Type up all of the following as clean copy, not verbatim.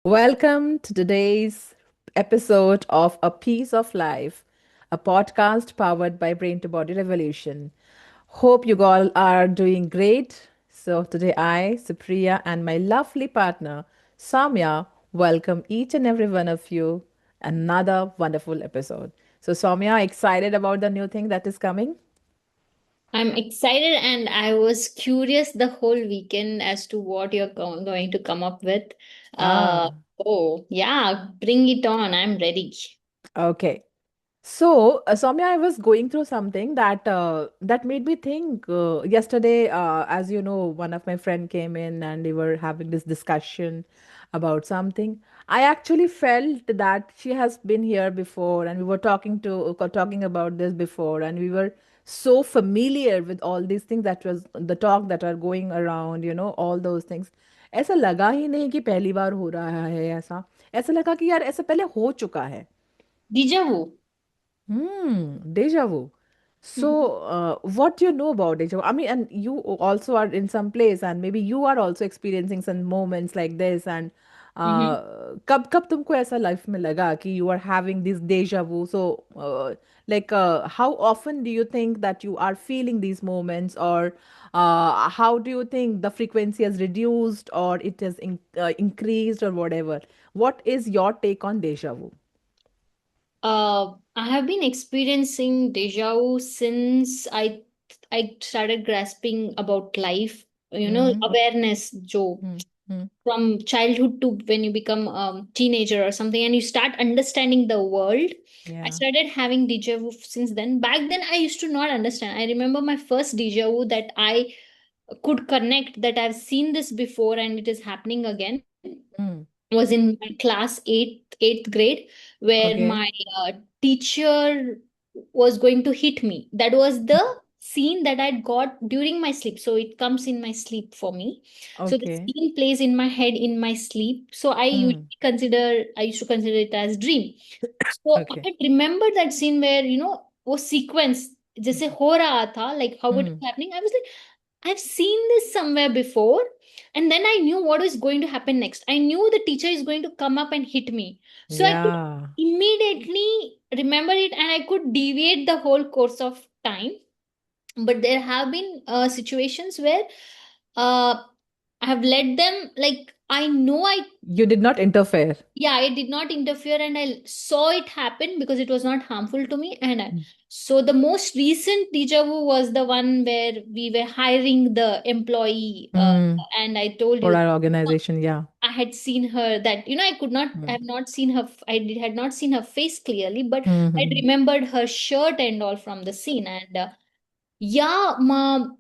Welcome to today's episode of A Piece of Life, a podcast powered by Brain to Body Revolution. Hope you all are doing great. So, today I, Supriya, and my lovely partner, Samya, welcome each and every one of you another wonderful episode. So, Samya, excited about the new thing that is coming? I'm excited and I was curious the whole weekend as to what you're going to come up with. Uh, Ah, oh, yeah, bring it on. I'm ready. okay. So, Soumya, I was going through something that made me think. Yesterday, as you know, one of my friend came in and we were having this discussion about something. I actually felt that she has been here before, and we were talking about this before, and we were so familiar with all these things that was the talk that are going around. All those things. ऐसा लगा ही नहीं कि पहली बार हो रहा है ऐसा ऐसा लगा कि यार ऐसा पहले हो चुका है. Deja vu. Deja vu. So, what do you know about deja vu? I mean, and you also are in some place, and maybe you are also experiencing some moments like this. And Mm-hmm. कब कब तुमको ऐसा life में लगा कि you are having this deja vu? So, how often do you think that you are feeling these moments, or how do you think the frequency has reduced, or it has increased, or whatever? What is your take on deja vu? I have been experiencing deja vu since I started grasping about life. Mm-hmm. Awareness, Joe. Mm-hmm. From childhood to when you become a teenager or something and you start understanding the world. I Yeah. started having deja vu since then. Back then I used to not understand. I remember my first deja vu that I could connect, that I've seen this before and it is happening again, Mm. was in my class 8th grade, where Okay. my teacher was going to hit me. That was the scene that I'd got during my sleep, so it comes in my sleep for me. So the Okay. scene plays in my head in my sleep, so Mm. I used to consider it as dream. So Okay. I remember that scene where वो sequence जैसे हो रहा था, like how it Mm. was happening. I was like, I've seen this somewhere before. And then I knew what was going to happen next. I knew the teacher is going to come up and hit me. So I could Yeah. immediately remember it and I could deviate the whole course of time. But there have been situations where uh, I have let them, like, I know You did not interfere. yeah, I did not interfere and I saw it happen because it was not harmful to me. Mm. So the most recent deja vu was the one where we were hiring the employee, Mm. and I told For you our organization, yeah. I had seen her, that I could not Mm. have not seen her, had not seen her face clearly, but I Mm-hmm. remembered her shirt and all from the scene. And yeah,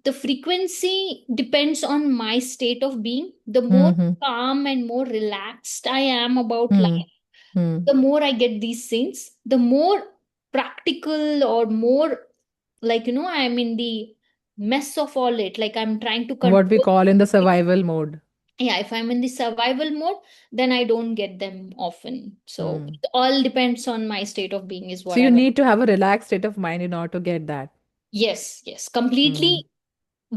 the frequency depends on my state of being. The more Mm-hmm. calm and more relaxed I am about Mm. life, Mm. the more I get these scenes, the more practical or more, like, I'm in the mess of all it. Like I'm trying to What we control. call in the survival mode. Yeah, if I'm in the survival mode, then I don't get them often. So Mm. it all depends on my state of being, is So what you I want. need to have a relaxed state of mind in order to get that. Yes, yes, Mm. completely,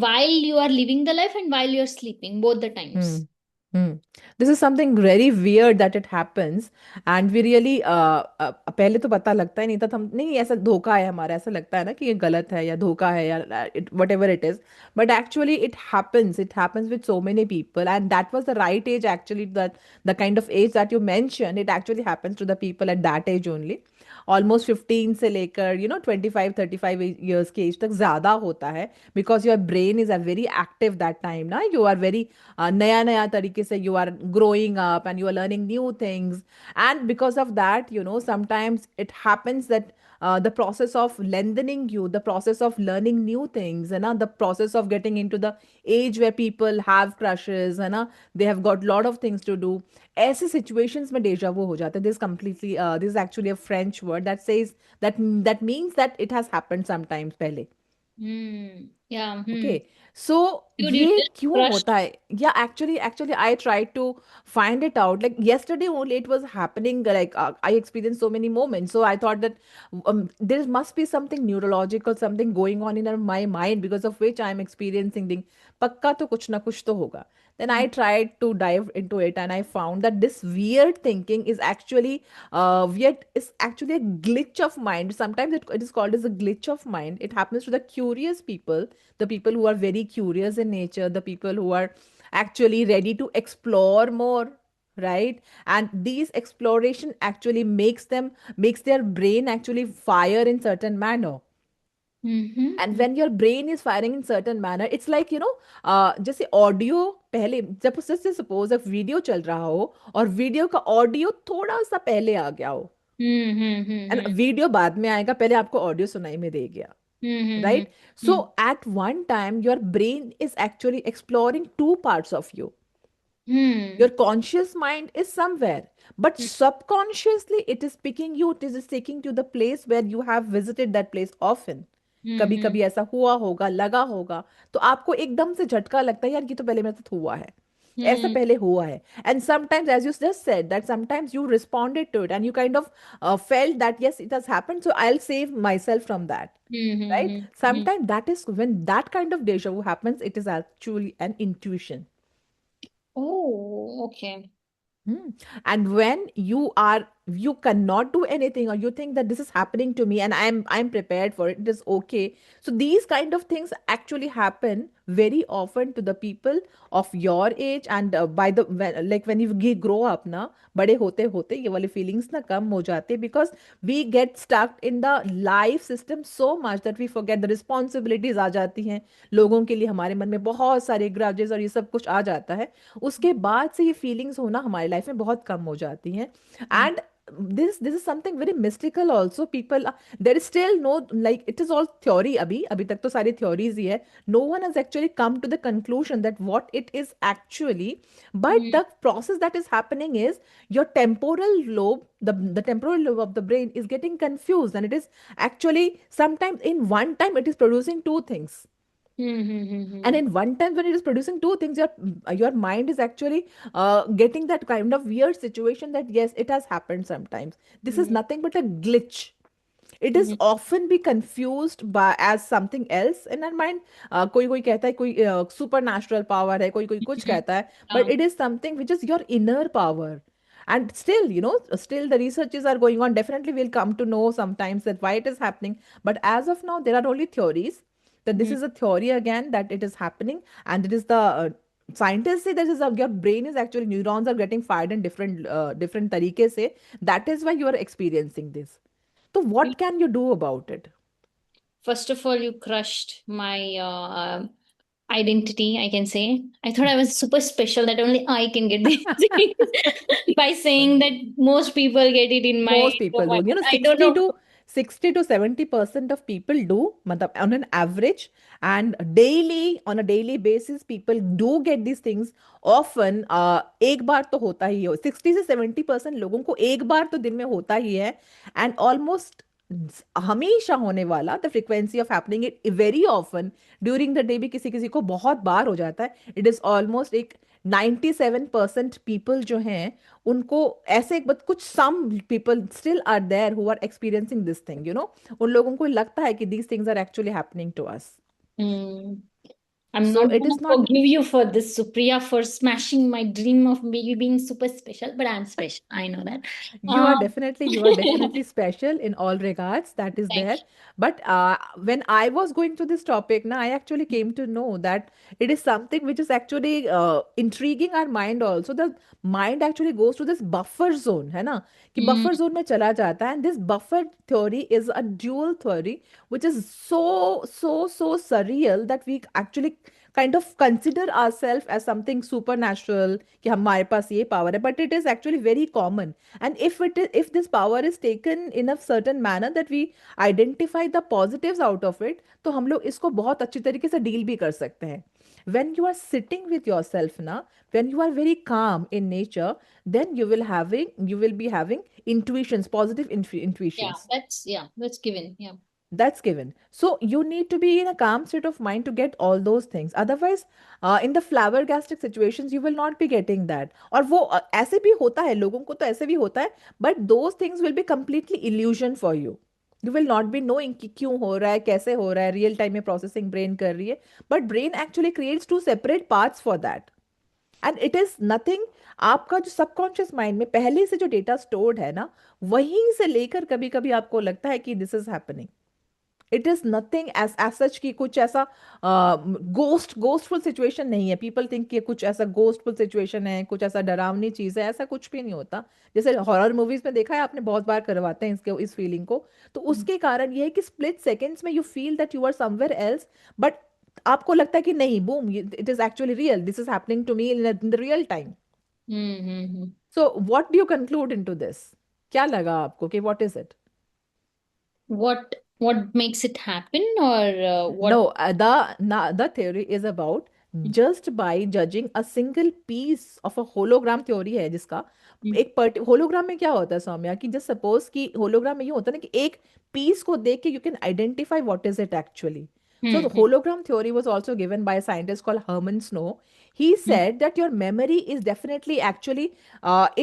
while you are living the life and while you're sleeping, both the times. Mm. Hmm. This is something very weird that it happens, and we really पहले तो पता लगता ही नहीं था, तो हम नहीं ऐसा धोखा है हमारा, ऐसा लगता है ना कि ये गलत है या धोखा है या whatever it is, but actually it happens with so many people, and that was the right age actually, that the kind of age that you mentioned, it actually happens to the people at that age only. Almost 15 से लेकर 25-35 years के as तक ज़्यादा होता है, because your brain is a very active that time ना, you are very नया नया तरीके से you are growing up and you are learning new things, and because of that sometimes it happens that the process of lengthening you, the process of learning new things, the process of getting into the age where people have crushes, they have got lot of things to do. ऐसे situations में deja vu हो जाता है. This is actually a French word that says that means that it has happened sometimes पहले. Yeah. Okay, so Dude, you ये just क्यों crushed. होता है? Yeah, actually, I tried to find it out. Like yesterday only, it was happening. Like I experienced so many moments, so I thought that there must be something neurological, something going on in my mind because of which I am experiencing. पक्का तो कुछ ना कुछ तो होगा. Then I tried to dive into it, and I found that this weird thinking is actually weird is actually a glitch of mind. Sometimes it is called as a glitch of mind. It happens to the curious people, the people who are very curious in nature, the people who are actually ready to explore more, right? And these exploration actually makes their brain actually fire in certain manner. And Mm-hmm. when your brain is firing in certain manner, it's like, जैसे audio पहले, जब से suppose एक video चल रहा हो और video का ऑडियो थोड़ा सा पहले आ गया हो, एंड Mm-hmm. वीडियो बाद में आएगा, पहले आपको ऑडियो सुनाई में दे गया, Mm-hmm. right? So at one time your brain is actually exploring two parts of you. Your Mm-hmm. conscious mind is somewhere, but subconsciously it is picking you, it is taking to the place where you have visited that place often. कभी Mm-hmm. कभी ऐसा हुआ होगा, लगा होगा, तो आपको एकदम से झटका लगता है, यार ये तो पहले मेरे साथ हुआ है, ऐसा Mm-hmm. पहले हुआ है. And sometimes, as you just said, that sometimes you responded to it and you kind of felt that yes, it has happened, so I'll save myself from that, right? Mm-hmm. Sometimes that is when that kind of deja vu happens, it is actually an intuition. Oh, okay. Hmm. And when you cannot do anything, or you think that this is happening to me and I'm prepared for it, it is okay. So these kind of things actually happen very often to the people of your age, and like when you grow up na, बड़े होते होते ये वाली feelings ना कम हो जाते, because we get stuck in the life system so much that we forget the responsibilities आ जाती हैं. लोगों के लिए हमारे मन में बहुत सारे grudges और ये सब कुछ आ जाता है. उसके बाद से ये फीलिंग्स होना हमारी लाइफ में बहुत कम हो जाती हैं. And this is something very mystical also. People there is still no, like, it is all theory. अभी अभी तक तो सारी theories ही है. No one has actually come to the conclusion that what it is actually, but Mm-hmm. the process that is happening is your temporal lobe, the temporal lobe of the brain is getting confused, and it is actually sometimes in one time it is producing two things. And Mm-hmm. in one time when it is producing two things, your mind is actually getting that kind of weird situation that yes, it has happened sometimes. This is nothing but a glitch. It is Mm-hmm. often be confused by as something else in our mind. कोई कोई कहता है कोई super natural power है, कोई कोई कुछ Mm-hmm. कहता है, but Yeah. it is something which is your inner power. And still, still the researches are going on. Definitely we'll come to know sometimes that why it is happening, but as of now there are only theories, that this Mm-hmm. is a theory again, that it is happening. And it is the scientists say this is your brain is actually, neurons are getting fired in different तरीके से. That is why you are experiencing this. So what can you do about it? First of all, you crushed my identity, I can say. I thought I was super special, that only I can get these things by saying that most people get it in my Most people do. environment. I don't 60 know. to 70% of people do, matlab, on an average, and daily, on a daily basis, people do get these things. Often, एक बार तो होता ही हो. 60 से 70% लोगों को एक बार तो दिन में होता ही है. And almost हमेशा होने वाला, the frequency of happening it very often during the day भी किसी किसी को बहुत बार हो जाता है. It is almost एक 97% people जो हैं उनको ऐसे, बट कुछ some people still are there who are experiencing this thing, उन लोगों को लगता है कि these things are actually happening to us. Hmm. I'm so not it gonna is not. forgive you for this, Supriya, for smashing my dream of maybe being super special, but I'm special. I know that. Um, You are definitely special in all regards, that is Thank there. But when I was going through this topic now, I actually came to know that it is something which is actually intriguing our mind also. The mind actually goes to this buffer zone, है ना, कि you. buffer zone में चला जाता है. And this buffer theory is a dual theory which is so surreal that we actually kind of consider ourselves as something supernatural, कि हमारे पास ये power है, but it is actually very common. And if this power is taken in a certain manner that we identify the positives out of it, तो हम लोग इसको बहुत अच्छी तरीके से डील भी कर सकते हैं. When you are sitting with yourself na, when you are very calm in nature, then you will be having intuitions, positive Yeah, intuitions. that's given. Yeah. That's given. So you need to be in a calm state of mind to get all those things. Otherwise, in the flabbergastic situations, you will not be getting that. और वो ऐसे भी होता है, लोगों को तो ऐसे भी होता है, but those things will be completely illusion for you. You will not be knowing कि क्यों हो रहा है, कैसे हो रहा है, real time में processing brain कर रही है. But brain actually creates two separate paths for that. And it is nothing, आपका जो सबकॉन्शियस माइंड में पहले से जो डेटा स्टोर्ड है ना, वहीं से लेकर कभी कभी आपको लगता है कि this is happening. It is nothing as such कि कुछ ऐसा गोस्टफुल सिचुएशन नहीं है। पीपल थिंक कि कुछ ऐसा गोस्टफुल सिचुएशन है, कुछ ऐसा डरावनी चीज है, ऐसा कुछ भी नहीं होता। जैसे हॉरर मूवीज में देखा है आपने, बहुत बार करवाते हैं इसके इस फीलिंग को। तो उसके कारण ये है कि स्प्लिट सेकेंड्स में you feel that you are somewhere else, but आपको लगता है कि नहीं, boom, it is actually real, this is happening to me in the real time. Hmm. So what do you conclude into this? क्या लगा आपको कि what is it? What makes it happen, or what? No, the theory is about just by judging a single piece of a hologram theory है जिसका हम्म एक PERT hologram में क्या होता है सौम्या, कि जस्ट सपोज कि होलोग्राम में ये होता है ना कि एक पीस को देख के you can identify what is it actually. So the hmm hologram theory was also given by a scientist called Herman Snow. He said that your memory is definitely actually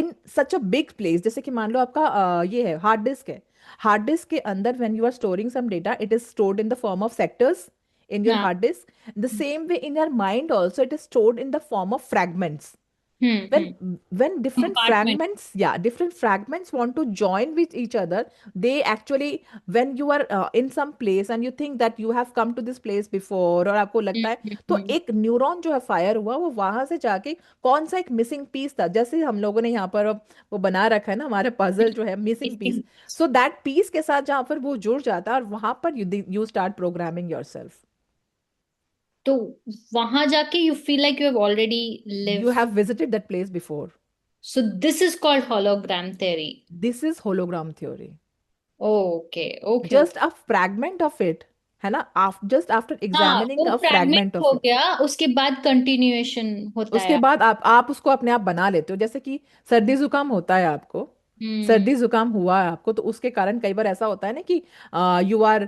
in such a big place. जैसे कि मान लो आपका ये है hard disk है. Hard disk के अंदर when you are storing some data, it is stored in the form of sectors in your हाँ। hard disk. The same way in your mind also, it is stored in the form of fragments. when hmm. when different Compartment. fragments, yeah, different fragments want to join with each other, they actually, when you are in some place and you think that you have come to this place before, और आपको लगता है, तो हम्म। एक neuron जो है fire हुआ, वो वहां से जाके कौन सा एक मिसिंग पीस था, जैसे हम लोगों ने यहाँ पर वो बना रखा है ना हमारे पजल जो है missing piece, Missing. So that piece के साथ जहाँ पर वो जुड़ जाता है, और वहां पर यू स्टार्ट प्रोग्रामिंग योरसेल्फ. तो वहां जाके you feel like you have already You lived. have visited that place before. So this is called hologram theory. This is hologram theory. Okay, okay, okay. Just a fragment of it, है ना, just after हाँ, examining वो अ fragment fragment हो of it, गया, उसके बाद continuation होता उसके है। बाद आप उसको अपने आप बना लेते हो. जैसे कि सर्दी जुकाम होता है आपको, हम्म। सर्दी जुकाम हुआ है आपको, तो उसके कारण कई बार ऐसा होता है ना कि यू आर,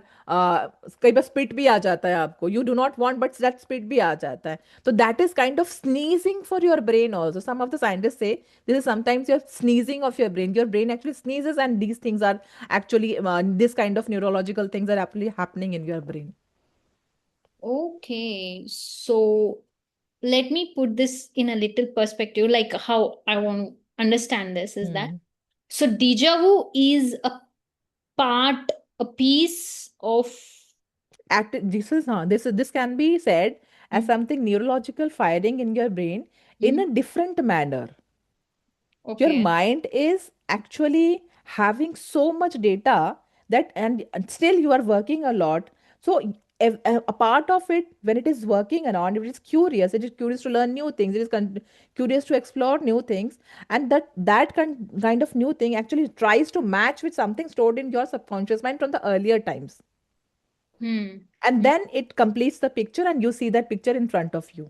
कई बार स्पिट भी आ जाता है आपको, you do not want but that spit भी आ जाता है. तो that is kind of sneezing for your brain also. Some of the scientist say this is sometimes your sneezing of your brain actually sneezes, and these things are actually this kind of neurological things are actually happening in your brain. Okay, so let me put this in a little perspective, like how I want to understand this is that, Hmm. so deja vu is a part, a piece of. This is this can be said as Mm, something neurological firing in your brain in mm, a different manner. Your okay. mind is actually having so much data that, and still you are working a lot. So a part of it, when it is working around, it is curious to learn new things, it is curious to explore new things, and that kind of new thing actually tries to match with something stored in your subconscious mind from the earlier times, Hmm. and then it completes the picture and you see that picture in front of you.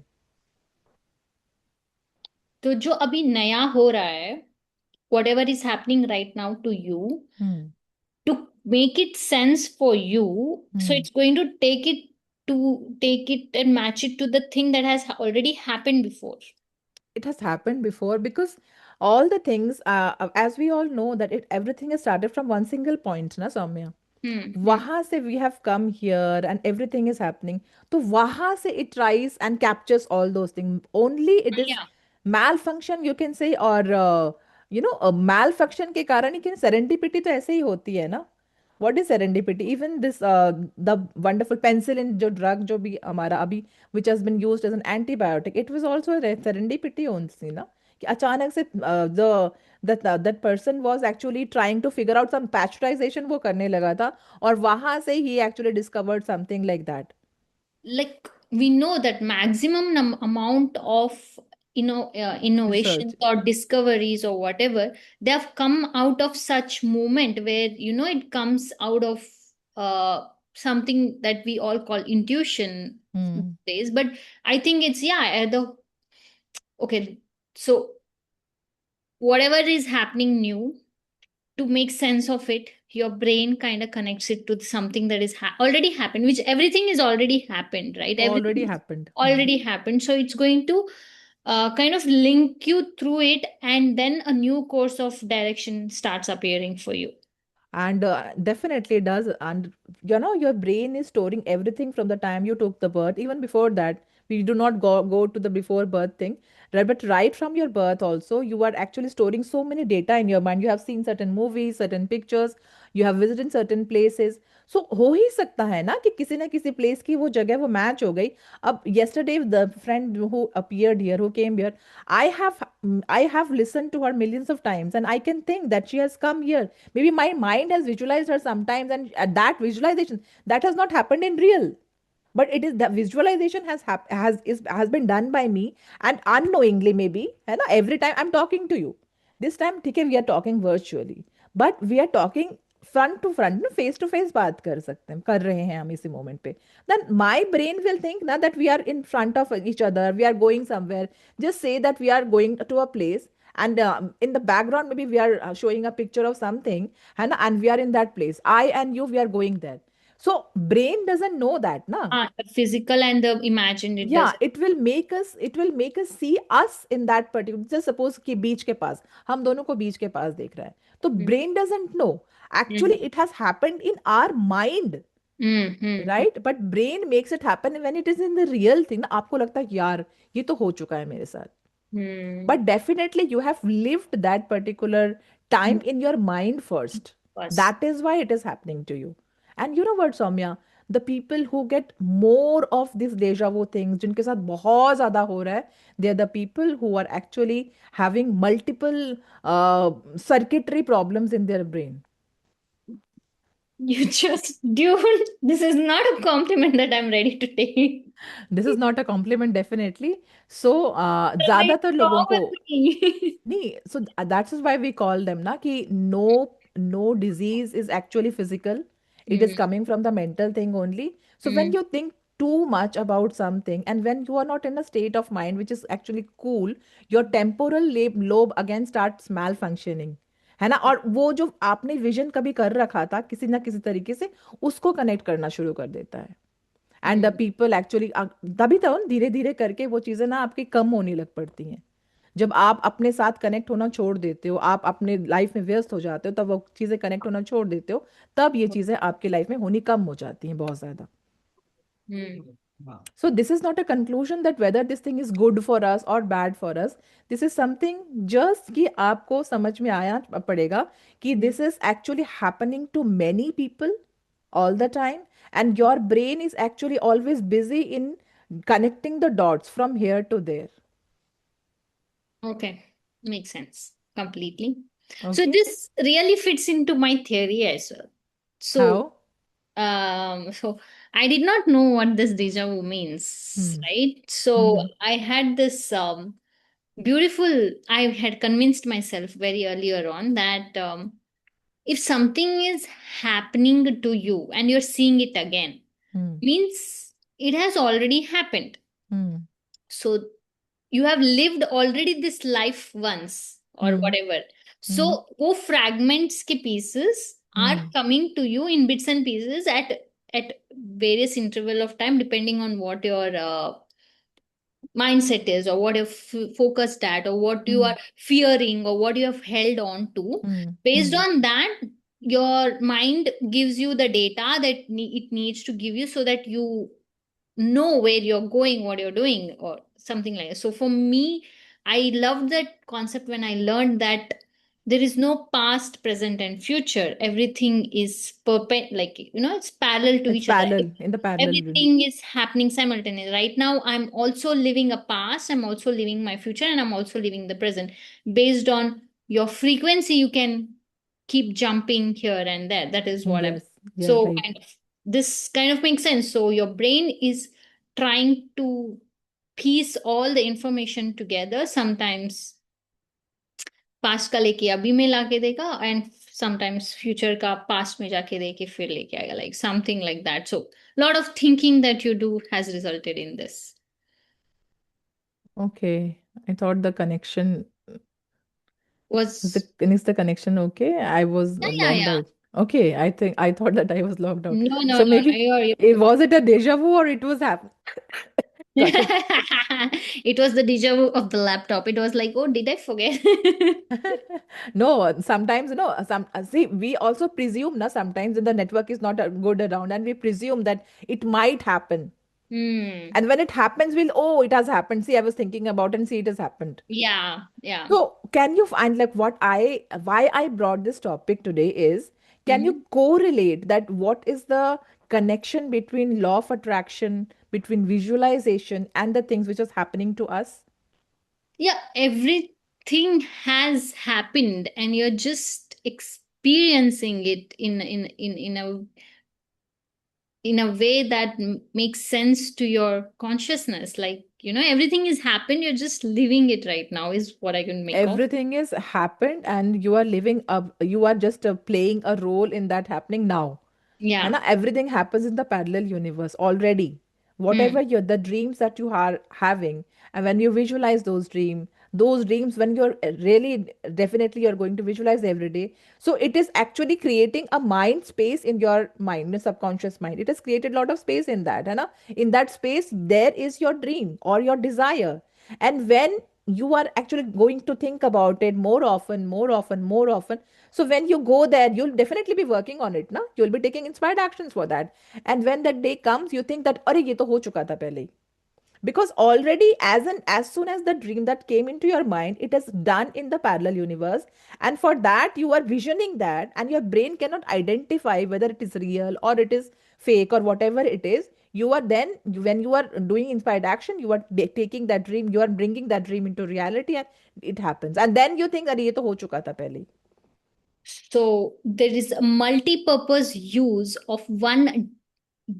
तो जो अभी नया हो रहा है, whatever is happening right now to you, Hmm. to make it sense for you, so Hmm. it's going to take it and match it to the thing that has already happened before. It has happened before because all the things, as we all know, that everything has started from one single point, na Soumya? Hmm. वहां से we have come here and everything is happening. तो वहां से it tries and captures all those things. Only it is Yeah. malfunction, you can say, or malfunction के कारण ही कि serendipity तो ऐसे ही होती है ना. What is serendipity? Even this the wonderful penicillin जो drug जो भी हमारा अभी which has been used as an antibiotic, it was also a serendipity only ना, कि अचानक से that person was actually trying to figure out some pasteurization वो करने लगा था, और वहां से he actually discovered something like that. Like we know that maximum amount of Research. innovations or discoveries or whatever, they have come out of such moment where it comes out of something that we all call intuition Hmm. days. But I think it's, yeah, the okay, so whatever is happening new, to make sense of it, your brain kind of connects it to something that is already happened, which everything is already happened, right? Already Everything is happened. Hmm. already happened, so it's going to kind of link you through it, and then a new course of direction starts appearing for you. And definitely it does. And your brain is storing everything from the time you took the birth, even before that, We do not go to the before birth thing, right? But right from your birth also, you are actually storing so many data in your mind. You have seen certain movies, certain pictures, you have visited certain places. So हो ही सकता है ना कि किसी ना किसी place की वो जगह वो मैच हो गई. अब yesterday the friend who appeared here, who came here, I have I have listened to her millions of times, and I can think that she has come here. Maybe my mind has visualized her sometimes, and that visualization, that has not happened in real, but it is the visualization has been done by me, and unknowingly maybe, है ना, every time I'm talking to you. This time ठीक है, we are talking virtually, but we are talking front to front, face to face बात कर रहे हैं हम इसी moment पे. Then my brain will think ना that we are in front of each other, we are going somewhere. Just say that we are going to a place, and in the background maybe we are showing a picture of something, है ना, and we are in that place, I and you, we are going there. So brain doesn't know that, na. The physical and the imagined, it Yeah, doesn't. it will make us see us in that particular. Just suppose कि बीच के पास, हम दोनों को बीच के पास देख रहा है, तो Mm, brain doesn't know. Actually, mm, it has happened in our mind, mm, mm, right? But brain makes it happen when it is in the real thing. ना आपको लगता है कि यार ये तो हो चुका है मेरे साथ. mm, But definitely you have lived that particular mm. time in your mind first. Bus. That is why it is happening to you. And you know what, Soumya? The people who get more of this deja vu things, जिनके साथ बहुत ज़्यादा हो रहा है, they are the people who are actually having multiple circuitry problems in their brain. You just, dude, this is not a compliment that I'm ready to take. This is not a compliment, definitely. So Something ज़्यादातर लोगों wrong को with me. नहीं, so that's why we call them ना कि no disease is actually physical. It is Mm, coming from the mental thing only. So when mm, you think too much about something, and when you are not in a state of mind which is actually cool, your temporal lobe again starts malfunctioning, है ना. और वो जो आपने vision कभी कर रखा था किसी ना किसी तरीके से, उसको कनेक्ट करना शुरू कर देता है. And the mm, people actually, तभी तो धीरे धीरे करके वो चीजें ना आपकी कम होने लग पड़ती हैं. जब आप अपने साथ कनेक्ट होना छोड़ देते हो, आप अपने लाइफ में व्यस्त हो जाते हो, तब वो चीजें कनेक्ट होना छोड़ देते हो, तब ये चीजें आपकी लाइफ में होनी कम हो जाती हैं बहुत ज्यादा. mm, So this is not a conclusion that whether this thing is good for us or bad for us. This is something just कि आपको समझ में आया पड़ेगा कि mm. this is actually happening to many people all the time, and your brain is actually always busy in connecting the dots from here to there. Okay, makes sense completely. So Okay? this really fits into my theory as well. So, How? so I did not know what this deja vu means, Hmm. right? So Hmm. I had this beautiful. I had convinced myself very earlier on that if something is happening to you and you're seeing it again, Hmm. means it has already happened. Hmm. So you have lived already this life once or Hmm. whatever. Hmm. So wo fragments ke pieces are Hmm. coming to you in bits and pieces at various interval of time depending on what your mindset is or what you're focused at or what you Hmm. are fearing or what you have held on to. Hmm. Based Hmm. on that, your mind gives you the data that it needs to give you so that you know where you're going, what you're doing, or something like that. So for me, I loved that concept when I learned that there is no past, present, and future. Everything is like it's parallel to It's each other. parallel, in the parallel way. Everything is happening simultaneously. Right now, I'm also living a past, I'm also living my future, and I'm also living the present. Based on your frequency, you can keep jumping here and there. That is what I'm. Yes, yeah, So right. kind of this kind of makes sense. So your brain is trying to piece all the information together. Sometimes past का लेके अभी में लाके देगा and sometimes future का past में जाके देके फिर लेके आएगा like something like that so lot of thinking that you do has resulted in this Okay. I thought the connection was is the connection okay? I was या logged या out. Okay, I thought that I was logged out. No no So no maybe you're was it a deja vu or it was happening? Sorry. it was the deja vu of the laptop. It was like, oh, did I forget? No, sometimes some see, we also presume na sometimes when the network is not good around, and we presume that it might happen. Hmm. And when it happens, we'll, oh, it has happened. See, I was thinking about it, and see, it has happened. Yeah, yeah. So, can you find like why I brought this topic today is, can you Hmm. correlate that what is the connection between law of attraction, between visualization, and the things which is happening to us? Yeah, everything has happened and you're just experiencing it in a way that makes sense to your consciousness. Like, everything has happened, you're just living it right now, is what I can make of. Everything is happened, and you are living up, you are just playing a role in that happening now. And Yeah. everything happens in the parallel universe already. Hmm. Whatever the dreams that you are having, and when you visualize those dreams, when you're really definitely you're going to visualize every day. So it is actually creating a mind space in your mind, the subconscious mind. It has created a lot of space in that, and in that space, there is your dream or your desire. And when you are actually going to think about it more often, more often, more often, so when you go there, you'll definitely be working on it, na? You'll be taking inspired actions for that. And when that day comes, you think that, अरे ये तो हो चुका था पहले ही. Because already as soon as the dream that came into your mind, it is done in the parallel universe. And for that, you are visioning that, and your brain cannot identify whether it is real or it is fake or whatever it is. You are then, when you are doing inspired action, you are taking that dream, you are bringing that dream into reality, and it happens. And then you think, अरे ये तो हो चुका था पहले ही. So there is a multi-purpose use of one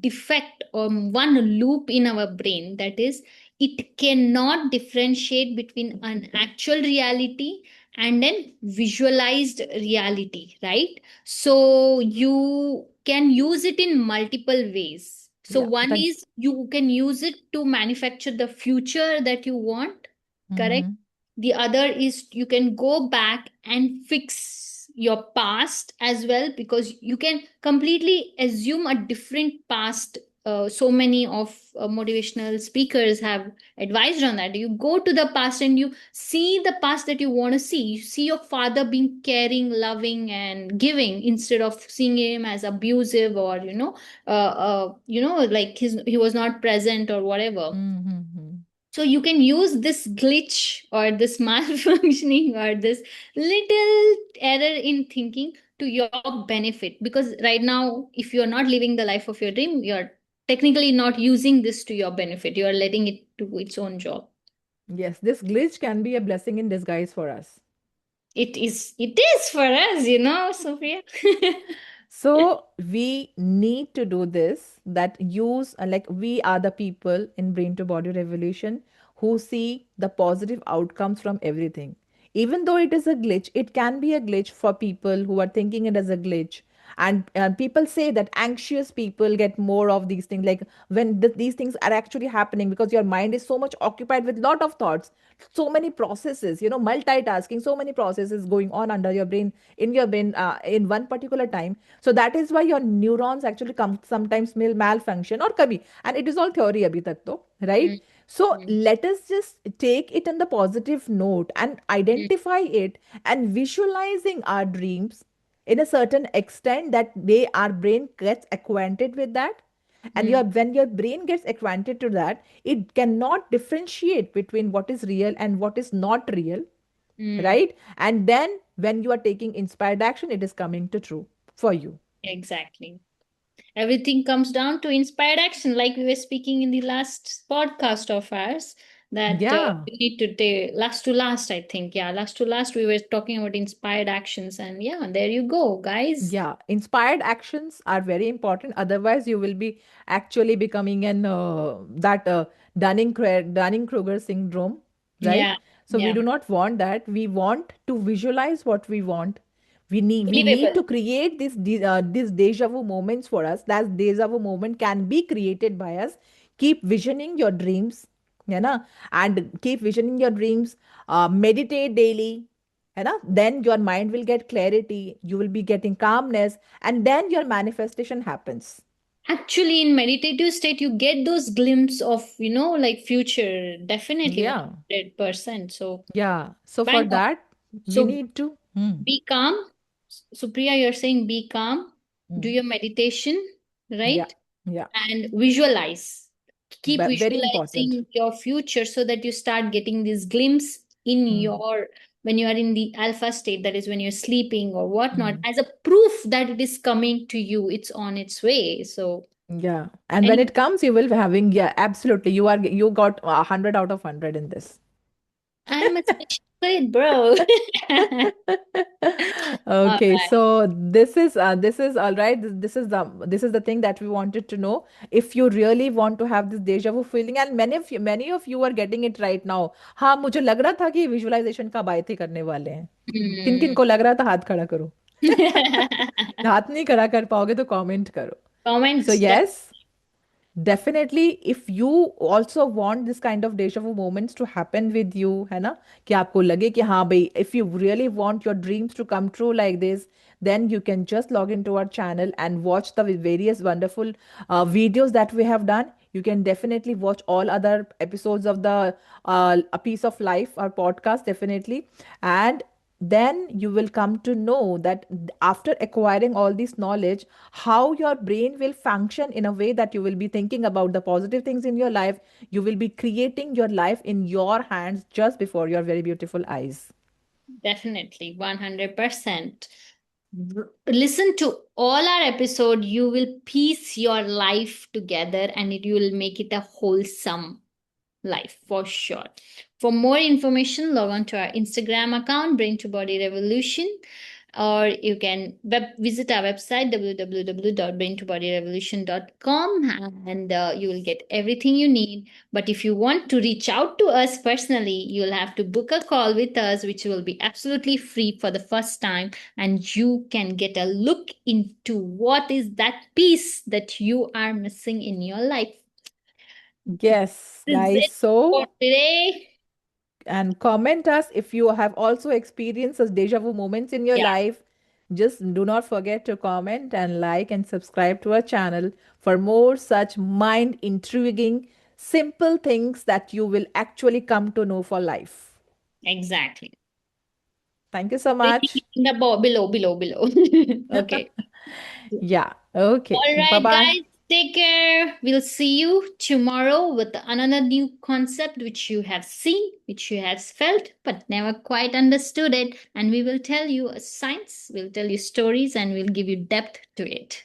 defect or one loop in our brain, that is, it cannot differentiate between an actual reality and an visualized reality, right? So you can use it in multiple ways. So Yeah, one the is you can use it to manufacture the future that you want, correct? Mhm. The other is you can go back and fix your past as well, because you can completely assume a different past. So many of motivational speakers have advised on that. You go to the past and you see the past that you want to see. You see your father being caring, loving, and giving, instead of seeing him as abusive, or like he was not present or whatever. Mhm. So you can use this glitch or this malfunctioning or this little error in thinking to your benefit. Because right now, if you're not living the life of your dream, you're technically not using this to your benefit. You're letting it do its own job. Yes, this glitch can be a blessing in disguise for us. It is for us, Sophia. So we need to do this, that use, like we are the people in Brain to Body Revolution who see the positive outcomes from everything. Even though it is a glitch, it can be a glitch for people who are thinking it as a glitch. And people say that anxious people get more of these things, like when these things are actually happening, because your mind is so much occupied with lot of thoughts, so many processes, multitasking, so many processes going on under your brain, in your brain, in one particular time. So that is why your neurons actually come sometimes malfunction or kabhi, and it is all theory abhi tak to, right? Mm, So mm, let us just take it on the positive note and mm, identify it, and visualizing our dreams in a certain extent that our brain gets acquainted with that. And mm, when your brain gets acquainted to that, it cannot differentiate between what is real and what is not real, mm. right? And then when you are taking inspired action, it is coming to true for you. Exactly. Everything comes down to inspired action, like we were speaking in the last podcast of ours, that Yeah. we need to take last to last, I think. Yeah, last to last, we were talking about inspired actions. And yeah, there you go, guys. Yeah, inspired actions are very important. Otherwise, you will be actually becoming an that Dunning-Kruger syndrome, right? Yeah, So we yeah. do not want that. We want to visualize what we want. We need to Believable. create this deja vu moments for us. That deja vu moment can be created by us. Keep visioning your dreams, na? And keep visioning your dreams. Meditate daily, है ना? Then your mind will get clarity, you will be getting calmness, and then your manifestation happens. Actually, in meditative state, you get those glimpse of, like future, definitely Yeah, 100%. So, yeah. So for bang on. that, we So, need to. Hmm. be calm. Supriya, you're saying be calm, do Hmm. your meditation, Yeah, right? yeah. And visualize. keep Very important. visualizing your future so that you start getting this glimpse in Hmm. your, when you are in the alpha state, that is when you're sleeping or whatnot, Hmm. as a proof that it is coming to you, it's on its way. So Yeah. And when anyway, it comes, you will be having, yeah, absolutely. You got 100 out of 100 in this. I'm a special kid, bro. All Okay, right. so this is all right. This is the thing that we wanted to know. If you really want to have this deja vu feeling, and many of you are getting it right now. हाँ, मुझे लग रहा था कि visualisation कब आए थे करने वाले हैं. किन किन Hmm. को लग रहा था हाथ खड़ा करो. हाथ नहीं खड़ा कर पाओगे तो कमेंट करो. So Comments. yes, definitely, if you also want this kind of deja vu moments to happen with you, है ना, कि आपको लगे कि हाँ भाई, if you really want your dreams to come true like this, then you can just log into our channel and watch the various wonderful videos that we have done. You can definitely watch all other episodes of the A Piece of Life, our podcast, definitely. And then you will come to know that after acquiring all this knowledge, how your brain will function in a way that you will be thinking about the positive things in your life. You will be creating your life in your hands just before your very beautiful eyes. Definitely, 100%. Listen to all our episode. You will piece your life together and you will make it a wholesome life for sure. For more information, log on to our Instagram account, Brain to Body Revolution, or you can visit our website www.braintobodyrevolution.com, and you will get everything you need. But if you want to reach out to us personally, you'll have to book a call with us, which will be absolutely free for the first time, and you can get a look into what is that piece that you are missing in your life. Yes, This is guys. it for So, today. and comment us if you have also experienced such deja vu moments in your Yeah, life. Just do not forget to comment and like and subscribe to our channel for more such mind intriguing, simple things that you will actually come to know for life. exactly. Thank you so Everything much. in the below. Okay. Yeah. Okay. All Bye right, bye. guys. Take care. We'll see you tomorrow with another new concept which you have seen, which you have felt, but never quite understood it. And we will tell you a science, we'll tell you stories, and we'll give you depth to it.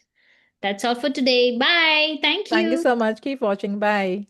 That's all for today. Bye. Thank Thank you you. so much. Keep watching. Bye.